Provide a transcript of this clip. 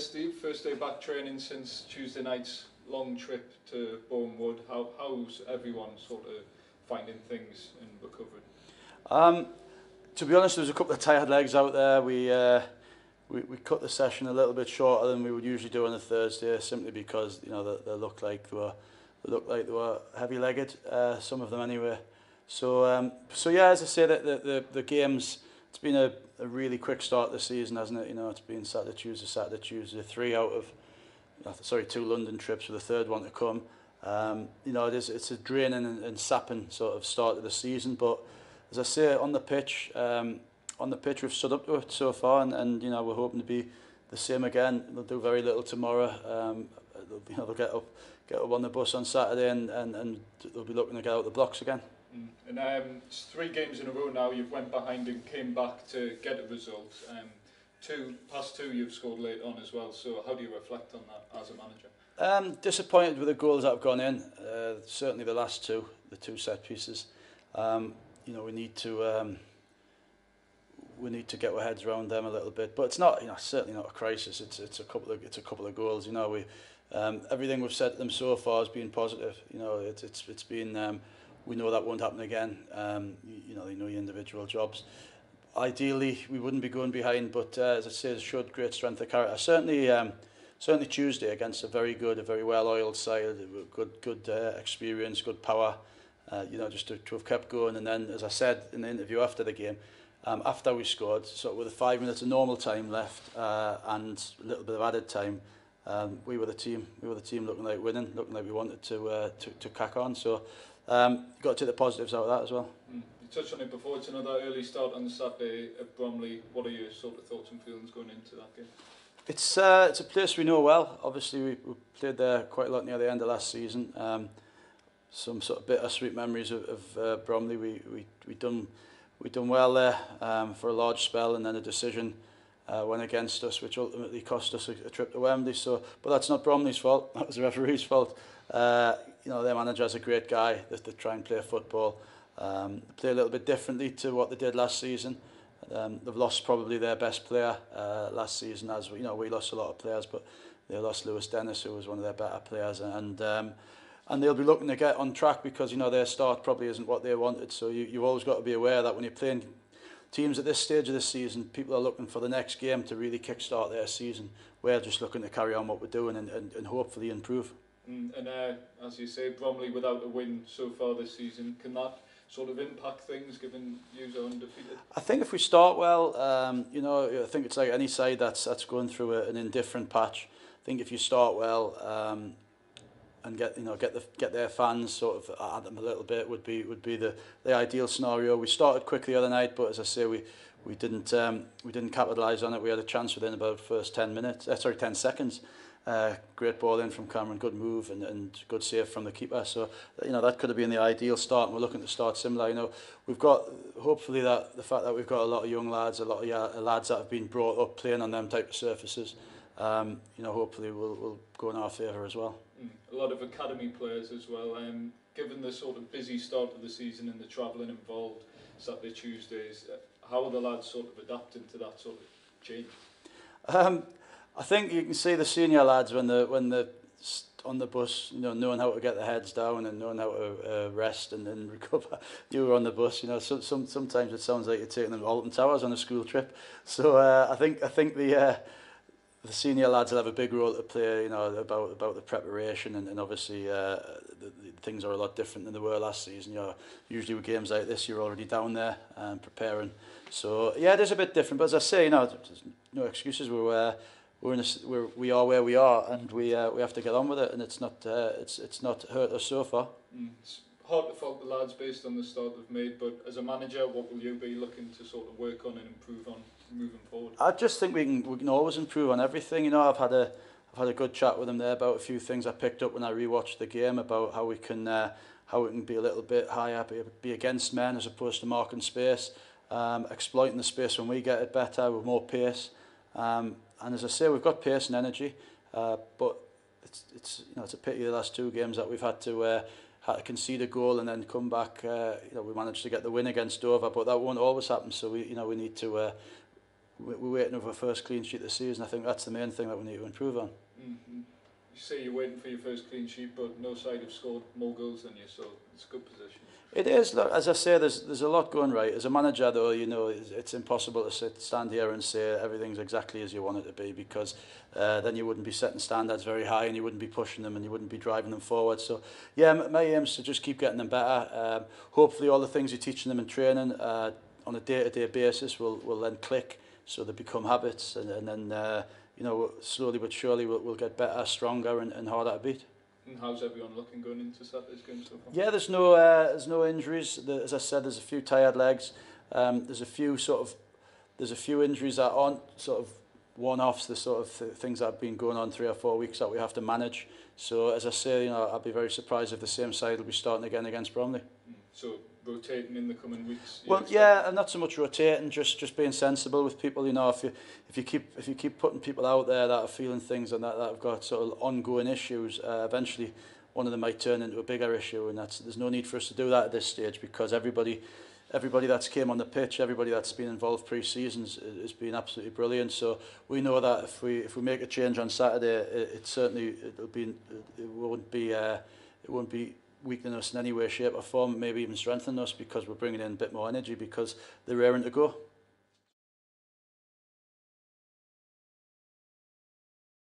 Steve, first day back training since Tuesday night's long trip to Bromley. How's everyone sort of finding things and recovering? To be honest, there was a couple of tired legs out there. We cut the session a little bit shorter than we would usually do on a Thursday, simply because they looked like they were heavy-legged, some of them anyway. So yeah, as I say, the games, it's been a really quick start to the season, hasn't it? It's been Saturday, Tuesday, 3 out of 2 London trips with a third one to come. It's a draining and sapping sort of start of the season, but as I say, on the pitch we've stood up to it so far, and we're hoping to be the same again. They'll do very little tomorrow. They'll get up on the bus on Saturday, and they'll be looking to get out the blocks again. And it's 3 games in a row now. You've went behind and came back to get a result. Past two you've scored late on as well. So how do you reflect on that as a manager? Disappointed with the goals that have gone in. Certainly the last two, the 2 set pieces. We need to get our heads around them a little bit. But it's not, certainly not a crisis. It's a couple of goals. Everything we've said to them so far has been positive. It's been. We know that won't happen again. They know your individual jobs. Ideally, we wouldn't be going behind, but as I say, it showed great strength of character. Certainly Tuesday against a very well-oiled side, good experience, good power. Just to have kept going. And then, as I said in the interview after the game, after we scored, sort of with the 5 minutes of normal time left and a little bit of added time, we were the team. Looking like winning, looking like we wanted to crack on. So. Got to take the positives out of that as well. You touched on it before. It's another early start on the Saturday at Bromley. What are your sort of thoughts and feelings going into that game? It's a place we know well. Obviously, we played there quite a lot near the end of last season. Some sort of bittersweet memories of Bromley. We done well there for a large spell, and then a decision went against us, which ultimately cost us a trip to Wembley. But that's not Bromley's fault. That was the referee's fault. Their manager is a great guy. They try and play football, play a little bit differently to what they did last season. They've lost probably their best player last season, as we lost a lot of players, but they lost Lewis Dennis, who was one of their better players, and they'll be looking to get on track because their start probably isn't what they wanted. So you've always got to be aware that when you're playing teams at this stage of the season, people are looking for the next game to really kickstart their season. We're just looking to carry on what we're doing and hopefully improve. And as you say, Bromley without a win so far this season, can that sort of impact things given you are undefeated? I think if we start well, I think it's like any side that's going through an indifferent patch. I think if you start well and get their fans sort of at them a little bit would be the ideal scenario. We started quickly the other night, but as I say, we didn't capitalise on it. We had a chance within about the first 10 seconds. Great ball in from Cameron, good move and good save from the keeper. So that could have been the ideal start, and we're looking to start similar. We've got hopefully that the fact that we've got a lot of young lads, a lot of lads that have been brought up playing on them type of surfaces. Hopefully will go in our favour as well. A lot of academy players as well. Given the sort of busy start of the season and the travelling involved Saturday, Tuesdays, how are the lads sort of adapting to that sort of change? I think you can see the senior lads when they're on the bus, knowing how to get their heads down and knowing how to rest and then recover. You were on the bus, sometimes it sounds like you're taking them to Alton Towers on a school trip. So I think the senior lads will have a big role to play, about the preparation and obviously the things are a lot different than they were last season. Usually with games like this, you're already down there preparing. So yeah, it is a bit different. But as I say, there's no excuses. We are where we are, and we have to get on with it. And it's not hurt us so far. It's hard to fault the lads based on the start they've made, but as a manager, what will you be looking to sort of work on and improve on moving forward? I just think we can always improve on everything. I've had a good chat with them there about a few things I picked up when I rewatched the game about how we can be a little bit higher, be against men as opposed to marking space, exploiting the space when we get it better with more pace. And as I say, we've got pace and energy, but it's a pity the last 2 games that we've had to concede a goal and then come back. We managed to get the win against Dover, but that won't always happen. So we need to we're waiting over our first clean sheet this season. I think that's the main thing that we need to improve on. Mm-hmm. You say you're waiting for your first clean sheet, but no side have scored more goals than you, so it's a good position. It is. Look, as I say, there's a lot going right. As a manager, though, you know, it's impossible to stand here and say everything's exactly as you want it to be, because then you wouldn't be setting standards very high, and you wouldn't be pushing them, and you wouldn't be driving them forward. So, yeah, my aim is to just keep getting them better. Hopefully, all the things you're teaching them in training on a day-to-day basis will then click, so they become habits, and then you know, slowly but surely we'll get better, stronger, and harder to beat. And how's everyone looking going into Saturday's game so far? Yeah, there's no injuries. As I said, there's a few tired legs. There's a few injuries that aren't sort of one-offs. The sort of things that have been going on 3 or 4 weeks that we have to manage. So as I say, you know, I'd be very surprised if the same side will be starting again against Bromley. So rotating in the coming weeks. Well, yeah, and not so much rotating, just being sensible with people. You know, if you keep putting people out there that are feeling things and that have got sort of ongoing issues, eventually one of them might turn into a bigger issue, and there's no need for us to do that at this stage, because everybody that's came on the pitch, everybody that's been involved pre-seasons has been absolutely brilliant. So we know that if we make a change on Saturday, it won't be weakening us in any way, shape or form, maybe even strengthening us, because we're bringing in a bit more energy because they're raring to go.